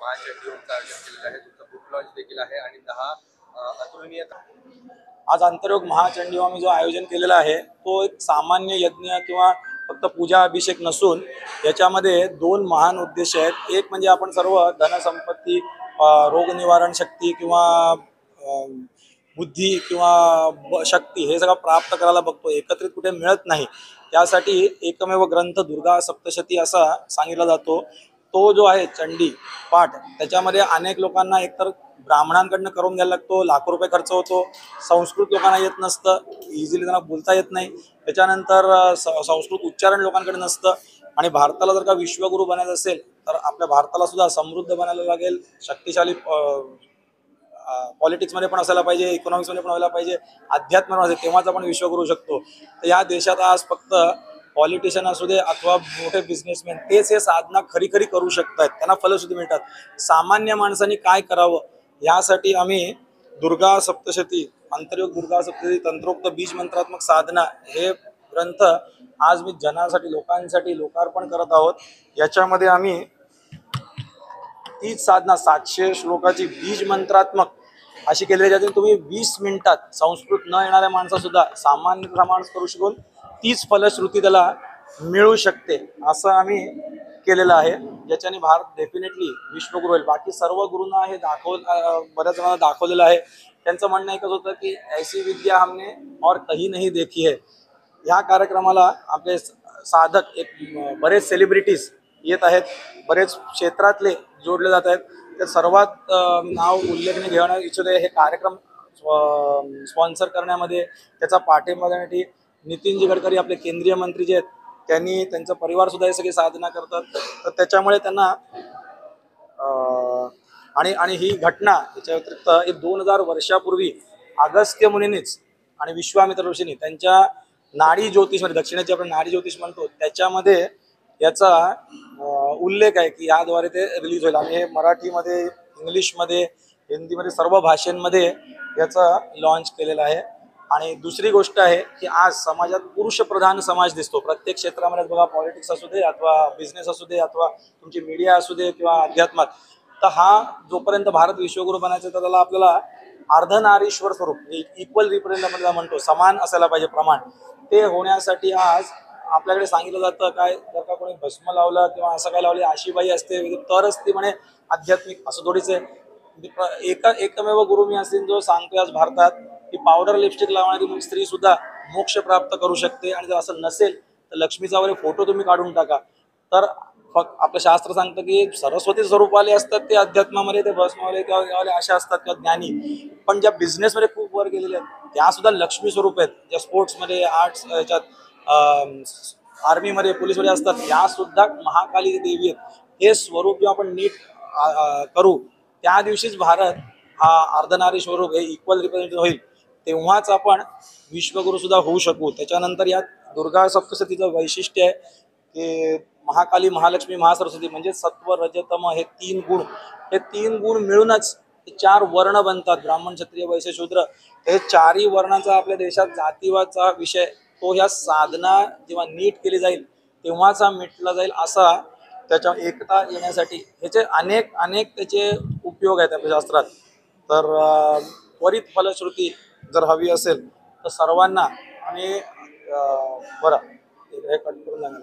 महाचंडी होमचं आयोजन केलेलं आहे. तुमचं बुक लॉन्च देखील आहे आणि 10 अतुलनीय. आज अंतर्योग महाचंडी होम जो आयोजन केलेला आहे तो एक सामान्य यज्ञ किंवा फक्त पूजा अभिषेक नसून याच्यामध्ये दोन महान उद्देश आहेत. एक म्हणजे आपण सर्व धनसंपत्ती, रोग निवारण शक्ती किंवा बुद्धी किंवा शक्ती हे सगळं प्राप्त करायला बघतो, एकत्रित कुठे मिळत नाही. त्यासाठी एकमेव ग्रंथ दुर्गा सप्तशती असा सांगितला जातो. तो जो आहे चंडी पाठ, त्याच्यामध्ये अनेक लोकांना एकतर ब्राह्मणांकडनं करून घ्यायला लागतो, लाखो रुपये खर्च होतो. संस्कृत लोकांना येत नसतं, इझिली त्यांना बोलता येत नाही. त्याच्यानंतर संस्कृत उच्चारण लोकांकडे नसतं. आणि भारताला जर का विश्वगुरू बनायचं असेल तर आपल्या भारताला सुद्धा समृद्ध बनायला लागेल, शक्तिशाली पॉलिटिक्समध्ये पण असायला पाहिजे, इकॉनॉमिक्समध्ये पण व्हायला पाहिजे, अध्यात्मामध्ये असेल तेव्हाच आपण विश्वगुरू शकतो. तर या देशात आज फक्त पॉलिटिशियन असू दे अथवा मोठे बिझनेसमॅन तेच हे साधना खरी खरी करू शकतात, त्यांना फलश्रुती मिळतात. सामान्य माणसांनी काय करावं यासाठी आम्ही दुर्गा सप्तशती, अंतर्योग दुर्गा सप्तशती तंत्रोक्त बीज मंत्रात्मक साधना हे ग्रंथ आज मी जनासाठी लोकांसाठी लोकार्पण करत आहोत. याच्यामध्ये आम्ही तीच साधना 700 श्लोकाची बीज मंत्रात्मक अशी केलेली, ज्यातून तुम्ही 20 मिनिटात संस्कृत न येणाऱ्या माणसासुद्धा सामान्य माणूस करू शकून तीच फलश्रुती त्याला मिळू शकते असं आम्ही केलेलं आहे. ज्याच्याने भारत डेफिनेटली विश्वगुरू होईल. बाकी सर्व गुरूंना हे बऱ्याच जणांना दाखवलेलं आहे. त्यांचं म्हणणं एकच होतं की ऐसी विद्या हमने और कहीं नहीं देखी है. ह्या कार्यक्रमाला आपले साधक एक बरेच सेलिब्रिटीज येत आहेत, बरेच क्षेत्रातले जोडले जात आहेत. ते सर्वात नाव उल्लेखने घेण्यात इच्छिते. हे कार्यक्रम स्पॉन्सर करण्यामध्ये, त्याचा पाठिंबा देण्यासाठी नितीनजी गडकरी आपले केंद्रीय मंत्री जे आहेत त्यांनी, त्यांचा परिवार सुद्धा हे सगळी साधना करतात. तर त्याच्यामुळे त्यांना आणि ही घटना याच्या व्यतिरिक्त 2000 वर्षापूर्वी अगस्त्य मुनींनीच आणि विश्वामित्र ऋषींनी त्यांच्या नाडी ज्योतिषमध्ये, दक्षिणेची आपण नाडी ज्योतिष म्हणतो, त्याच्यामध्ये याचा उल्लेख आहे की याद्वारे ते रिलीज होईल. आणि हे मराठीमध्ये, इंग्लिशमध्ये, हिंदीमध्ये सर्व भाषांमध्ये याचा लॉन्च केलेला आहे. आणि दुसरी गोष्ट आहे की आज समाजात पुरुषप्रधान समाज दिसतो प्रत्येक क्षेत्रामध्ये. बघा, पॉलिटिक्स असू दे अथवा बिझनेस असू दे अथवा तुमची मीडिया असू दे किंवा अध्यात्मात. तर हा जोपर्यंत भारत विश्वगुरू बनायचं तर त्याला आपल्याला अर्धनारीश्वर स्वरूप, इक्वल रिप्रेझेंटेटिव्ह म्हणतो, समान असायला पाहिजे प्रमाण. ते होण्यासाठी आज आपल्याकडे सांगितलं जातं काय, जर का कोणी भस्म लावलं किंवा असं काय लावले आशीबाई असते तरच ती म्हणे आध्यात्मिक, असं थोडीच आहे. एकमेव गुरु मी असेल जो सांगतोय आज भारतात की पावडर लिपस्टिक लावणारी स्त्री सुद्धा मोक्ष प्राप्त करू शकते. आणि जर असं नसेल तर लक्ष्मीचा वगैरे फोटो तुम्ही काढून टाका. तर फक्त आपलं शास्त्र सांगतं की सरस्वती स्वरूपाले असतात ते अध्यात्मामध्ये, ते भस्मवाले किंवा अशा असतात किंवा ज्ञानी. पण ज्या बिझनेसमध्ये खूप वर गेलेले आहेत त्या सुद्धा लक्ष्मी स्वरूप आहेत. ज्या स्पोर्ट्समध्ये, आर्ट्स, याच्यात आर्मीमध्ये, पोलीसमध्ये असतात या सुद्धा महाकाली देवी आहेत. हे स्वरूप जेव्हा आपण नीट करू त्या दिवशीच भारत हा अर्धनारी स्वरूप हे इक्वल रिप्रेझेंटेटिव्ह होईल, तेव्हाच आपण विश्वगुरू सुद्धा होऊ शकू. त्याच्यानंतर या दुर्गा सप्तशतीचं वैशिष्ट्य आहे की महाकाली, महालक्ष्मी, महासरस्वती म्हणजे सत्व, रजतम हे 3 गुण, हे 3 गुण मिळूनच 4 वर्ण बनतात, ब्राह्मण, क्षत्रिय, वैश्य, शूद्र. हे 4ही वर्णाचा आपल्या देशात जातीवाचा विषय तो ह्या साधना जेव्हा नीट केली जाईल तेव्हाच हा मिटला जाईल. असा त्याच्या एकता येण्यासाठी ह्याचे अनेक त्याचे उपयोग आहेत आपल्या शास्त्रात. तर त्वरित फलश्रुती जर हवी असेल तर सर्वांना, आणि बरं हे कट करून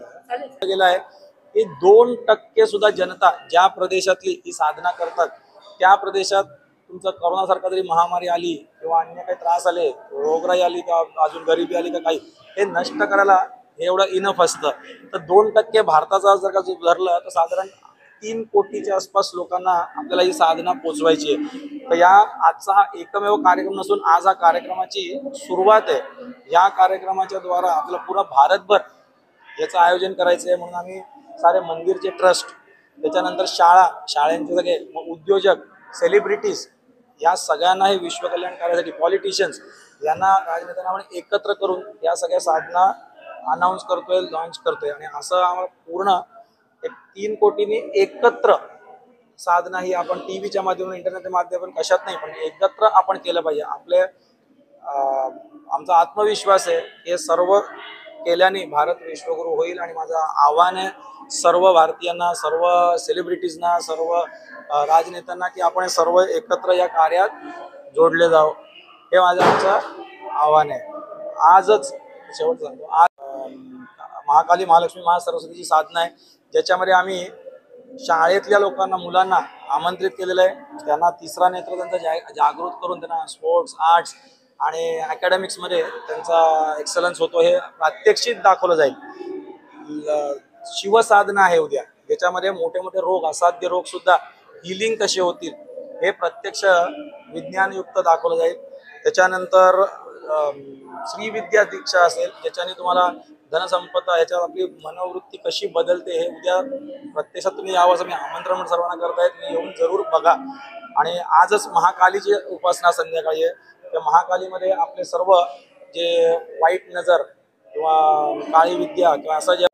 गेलं आहे की 2% सुद्धा जनता ज्या प्रदेशातली ही साधना करतात त्या प्रदेशात तुमचं करोनासारखा जरी महामारी आली किंवा अन्य काही त्रास आले, रोगराई आली किंवा अजून गरिबी आली का काही, हे नष्ट करायला हे एवढं इनफ असतं. तर 2% भारताचा जर का धरलं तर साधारण 3 कोटीच्या आसपास लोकांना आपल्याला ही साधना पोचवायची आहे. तर या आजचा हा एकमेव कार्यक्रम नसून आज हा कार्यक्रमाची सुरुवात आहे. या कार्यक्रमाच्या द्वारा आपल्याला पुरा भारतभर याचं आयोजन करायचं आहे. म्हणून आम्ही सारे मंदिरचे ट्रस्ट, त्याच्यानंतर शाळांचे सगळे उद्योजक, सेलिब्रिटीज या सगळ्यांना हे विश्वकल्याण कार्यासाठी, पॉलिटिशियन्स यांना, राजनेत्यांना आपण एकत्र करून या सगळ्या साधना अनाऊन्स करतोय, लॉन्च करतोय. आणि असं आम्हाला पूर्ण एक 3 कोटींनी एकत्र साधना ही आपण टीव्हीच्या माध्यमातून, इंटरनेटच्या माध्यमातून कशात नाही पण एकत्र आपण केलं पाहिजे. आमचा आत्मविश्वास आहे हे सर्व केल्याने भारत विश्वगुरू होईल. आणि माझं आव्हान आहे सर्व भारतीयांना, सर्व सेलिब्रिटीजना, सर्व राजनेत्यांना की आपण सर्व एकत्र या कार्यात जोडले जाऊ. हे माझं आमचं आव्हान आहे. आजच शेवट सांगतो, आज महाकाली महालक्ष्मी महासरस्वतीची साधना आहे, ज्याच्यामध्ये आम्ही शाळेतल्या लोकांना, मुलांना आमंत्रित केलेलं आहे. त्यांना तिसरा नेत्र त्यांचा जागृत करून त्यांना स्पोर्ट्स, आर्ट्स आणि अकॅडमिक्समध्ये त्यांचा एक्सलन्स होतो हे प्रात्यक्षिक दाखवलं जाईल. शिवसाधना आहे उद्या, ज्याच्यामध्ये मोठे मोठे रोग, असाध्य रोग सुद्धा हिलिंग कसे होतील हे प्रत्यक्ष विज्ञानयुक्त दाखवलं जाईल. त्याच्यानंतर श्रीविद्या दीक्षा असेल, ज्याच्याने तुम्हाला धनसंपदा, याच्यावर आपली मनोवृत्ती कशी बदलते हे उद्या प्रत्यक्षात तुम्ही यावं असं मी आमंत्रण सर्वांना करताय. तुम्ही येऊन जरूर बघा. आणि आजच महाकालीची उपासना संध्याकाळी आहे. त्या महाकालीमध्ये आपले सर्व जे वाईट नजर किंवा काळी विद्या किंवा असं जे